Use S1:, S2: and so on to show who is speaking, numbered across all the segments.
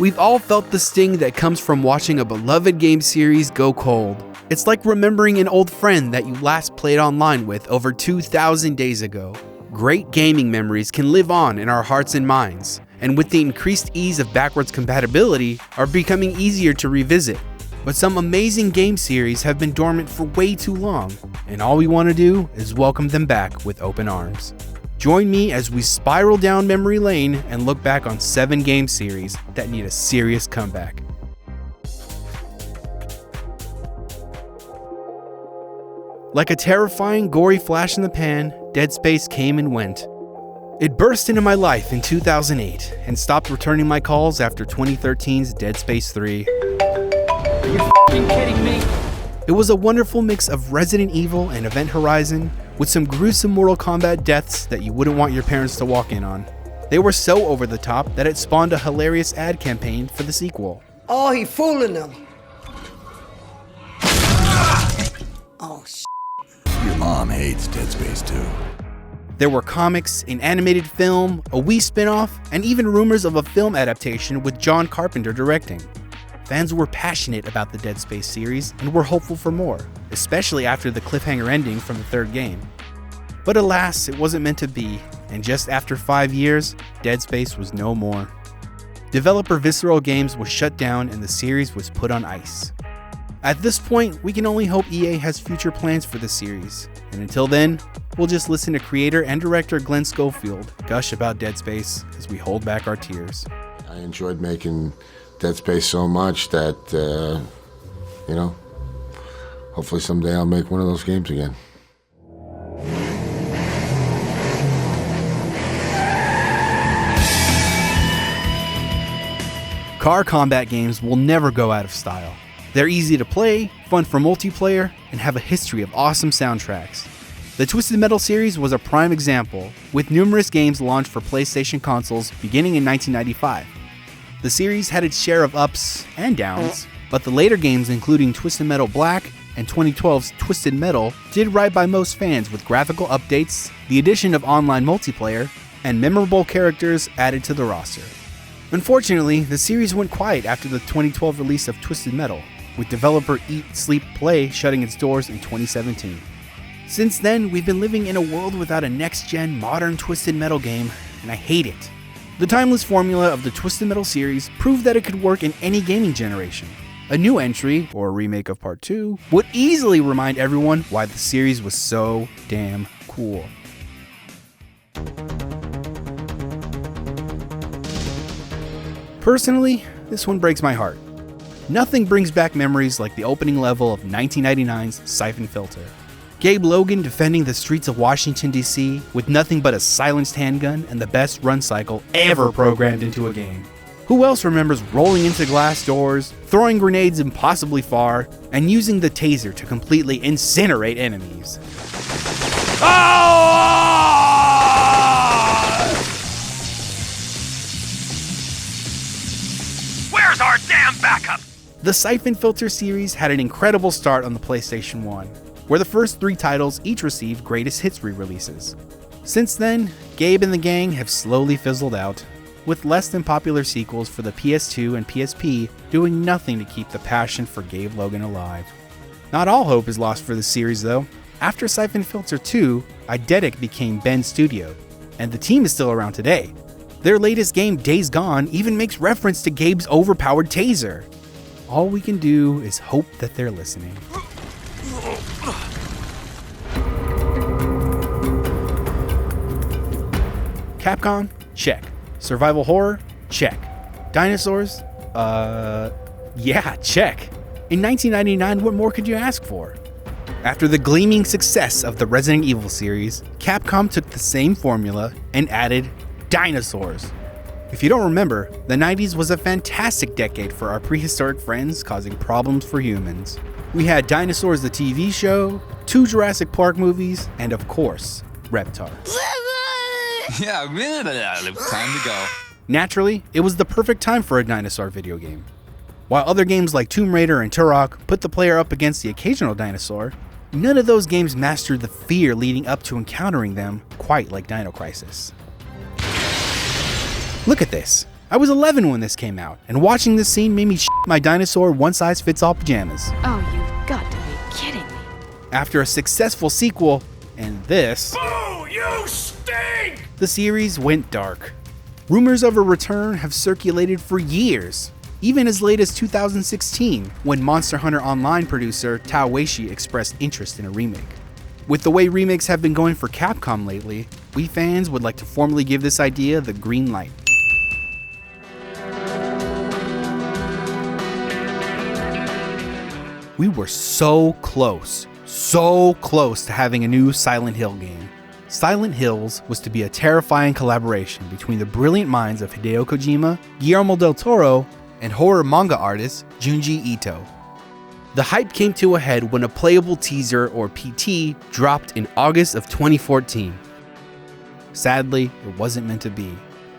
S1: We've all felt the sting that comes from watching a beloved game series go cold. It's like remembering an old friend that you last played online with over 2,000 days ago. Great gaming memories can live on in our hearts and minds, and with the increased ease of backwards compatibility, are becoming easier to revisit. But some amazing game series have been dormant for way too long, and all we want to do is welcome them back with open arms. Join me as we spiral down memory lane and look back on 7 game series that need a serious comeback. Like a terrifying, gory flash in the pan, Dead Space came and went. It burst into my life in 2008 and stopped returning my calls after 2013's Dead Space 3.
S2: Are you f***ing kidding me?
S1: It was a wonderful mix of Resident Evil and Event Horizon, with some gruesome Mortal Kombat deaths that you wouldn't want your parents to walk in on. They were so over the top that it spawned a hilarious ad campaign for the sequel.
S3: Oh, he fooling them. Oh, shit.
S4: Your mom hates Dead Space 2.
S1: There were comics, an animated film, a Wii spin-off, and even rumors of a film adaptation with John Carpenter directing. Fans were passionate about the Dead Space series and were hopeful for more, especially after the cliffhanger ending from the third game. But alas, it wasn't meant to be, and just after 5 years, Dead Space was no more. Developer Visceral Games was shut down and the series was put on ice. At this point, we can only hope EA has future plans for the series, and until then, we'll just listen to creator and director Glenn Schofield gush about Dead Space as we hold back our tears.
S5: I enjoyed making Dead Space so much that, hopefully someday I'll make one of those games again.
S1: Car combat games will never go out of style. They're easy to play, fun for multiplayer, and have a history of awesome soundtracks. The Twisted Metal series was a prime example, with numerous games launched for PlayStation consoles beginning in 1995. The series had its share of ups and downs, but the later games including Twisted Metal Black and 2012's Twisted Metal did right by most fans with graphical updates, the addition of online multiplayer, and memorable characters added to the roster. Unfortunately, the series went quiet after the 2012 release of Twisted Metal, with developer Eat Sleep Play shutting its doors in 2017. Since then, we've been living in a world without a next-gen modern Twisted Metal game, and I hate it. The timeless formula of the Twisted Metal series proved that it could work in any gaming generation. A new entry, or a remake of Part 2, would easily remind everyone why the series was so damn cool. Personally, this one breaks my heart. Nothing brings back memories like the opening level of 1999's SYPHON Filter. Gabe Logan defending the streets of Washington, D.C. with nothing but a silenced handgun and the best run cycle ever programmed into a game. Who else remembers rolling into glass doors, throwing grenades impossibly far, and using the taser to completely incinerate enemies?
S2: Where's our damn backup?
S1: The SYPHON Filter series had an incredible start on the PlayStation 1, where the first 3 titles each received Greatest Hits re-releases. Since then, Gabe and the gang have slowly fizzled out, with less than popular sequels for the PS2 and PSP doing nothing to keep the passion for Gabe Logan alive. Not all hope is lost for the series though. After SYPHON Filter 2, Eidetic became Bend Studio, and the team is still around today. Their latest game, Days Gone, even makes reference to Gabe's overpowered taser. All we can do is hope that they're listening. Capcom? Check. Survival horror? Check. Dinosaurs? Yeah, check. In 1999, what more could you ask for? After the gleaming success of the Resident Evil series, Capcom took the same formula and added dinosaurs. If you don't remember, the 90s was a fantastic decade for our prehistoric friends causing problems for humans. We had Dinosaurs the TV show, 2 Jurassic Park movies, and of course, Reptar.
S4: Yeah, time to go.
S1: Naturally, it was the perfect time for a dinosaur video game. While other games like Tomb Raider and Turok put the player up against the occasional dinosaur, none of those games mastered the fear leading up to encountering them quite like Dino Crisis. Look at this. I was 11 when this came out, and watching this scene made me shit my dinosaur one-size-fits-all pajamas.
S6: Oh, you've got to be kidding me.
S1: After a successful sequel, and this,
S2: Boo! You stink!
S1: the series went dark. Rumors of a return have circulated for years, even as late as 2016, when Monster Hunter Online producer Tao Weishi expressed interest in a remake. With the way remakes have been going for Capcom lately, we fans would like to formally give this idea the green light. We were so close to having a new Silent Hill game. Silent Hills was to be a terrifying collaboration between the brilliant minds of Hideo Kojima, Guillermo del Toro, and horror manga artist Junji Ito. The hype came to a head when a playable teaser, or PT, dropped in August of 2014. Sadly, it wasn't meant to be.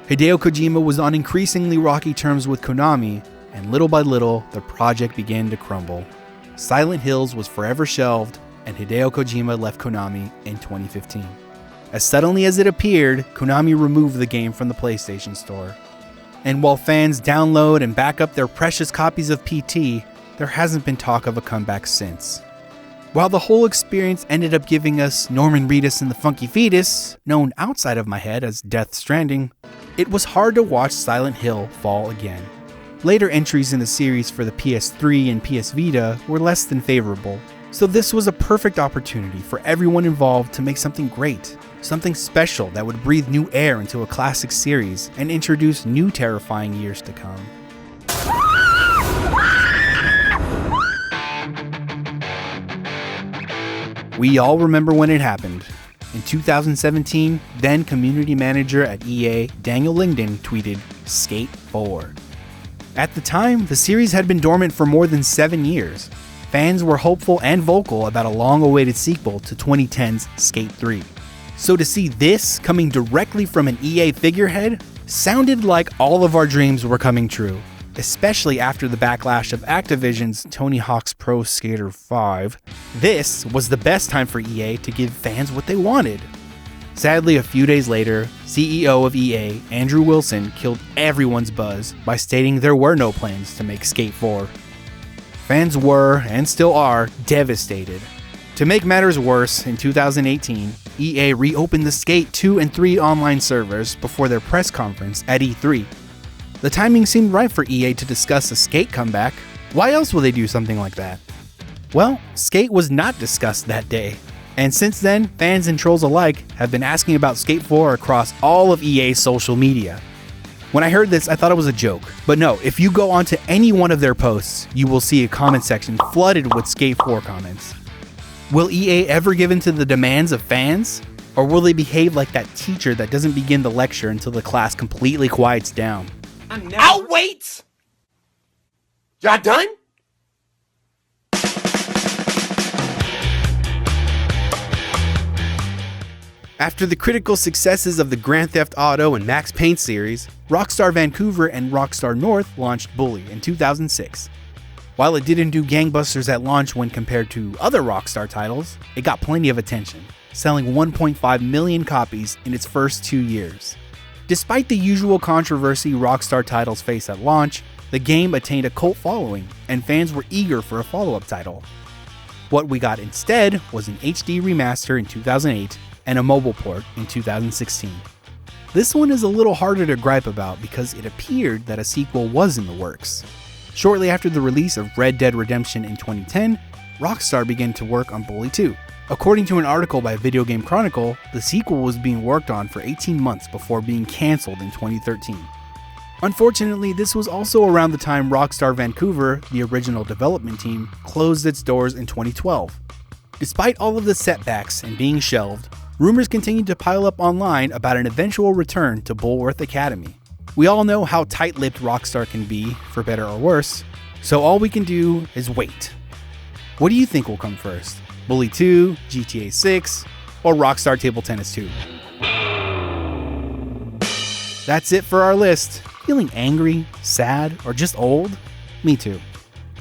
S1: Hideo Kojima was on increasingly rocky terms with Konami, and little by little, the project began to crumble. Silent Hills was forever shelved, and Hideo Kojima left Konami in 2015. As suddenly as it appeared, Konami removed the game from the PlayStation Store. And while fans download and back up their precious copies of PT, there hasn't been talk of a comeback since. While the whole experience ended up giving us Norman Reedus and the Funky Fetus, known outside of my head as Death Stranding, it was hard to watch Silent Hill fall again. Later entries in the series for the PS3 and PS Vita were less than favorable, so this was a perfect opportunity for everyone involved to make something great, something special that would breathe new air into a classic series and introduce new terrifying years to come. We all remember when it happened. In 2017, then community manager at EA, Daniel Lingden, tweeted, "Skate 4." At the time, the series had been dormant for more than 7 years. Fans were hopeful and vocal about a long-awaited sequel to 2010's Skate 3. So to see this coming directly from an EA figurehead sounded like all of our dreams were coming true, especially after the backlash of Activision's Tony Hawk's Pro Skater 5. This was the best time for EA to give fans what they wanted. Sadly, a few days later, CEO of EA, Andrew Wilson, killed everyone's buzz by stating there were no plans to make Skate 4. Fans were, and still are, devastated. To make matters worse, in 2018, EA reopened the Skate 2 and 3 online servers before their press conference at E3. The timing seemed right for EA to discuss a Skate comeback. Why else would they do something like that? Well, Skate was not discussed that day. And since then, fans and trolls alike have been asking about Skate 4 across all of EA's social media. When I heard this, I thought it was a joke. But no, if you go onto any one of their posts, you will see a comment section flooded with Skate 4 comments. Will EA ever give in to the demands of fans? Or will they behave like that teacher that doesn't begin the lecture until the class completely quiets down?
S2: I'll wait! Y'all done?
S1: After the critical successes of the Grand Theft Auto and Max Payne series, Rockstar Vancouver and Rockstar North launched Bully in 2006. While it didn't do gangbusters at launch when compared to other Rockstar titles, it got plenty of attention, selling 1.5 million copies in its first 2 years. Despite the usual controversy Rockstar titles face at launch, the game attained a cult following, and fans were eager for a follow-up title. What we got instead was an HD remaster in 2008 and a mobile port in 2016. This one is a little harder to gripe about because it appeared that a sequel was in the works. Shortly after the release of Red Dead Redemption in 2010, Rockstar began to work on Bully 2. According to an article by Video Game Chronicle, the sequel was being worked on for 18 months before being cancelled in 2013. Unfortunately, this was also around the time Rockstar Vancouver, the original development team, closed its doors in 2012. Despite all of the setbacks and being shelved, rumors continued to pile up online about an eventual return to Bullworth Academy. We all know how tight-lipped Rockstar can be, for better or worse, so all we can do is wait. What do you think will come first? Bully 2, GTA 6, or Rockstar Table Tennis 2? That's it for our list. Feeling angry, sad, or just old? Me too.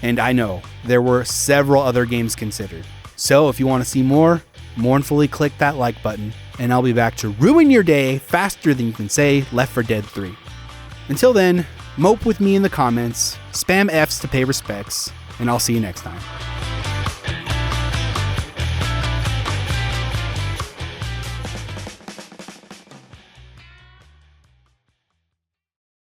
S1: And I know, there were several other games considered. So if you want to see more, mournfully click that like button, and I'll be back to ruin your day faster than you can say Left 4 Dead 3. Until then, mope with me in the comments, spam Fs to pay respects, and I'll see you next time.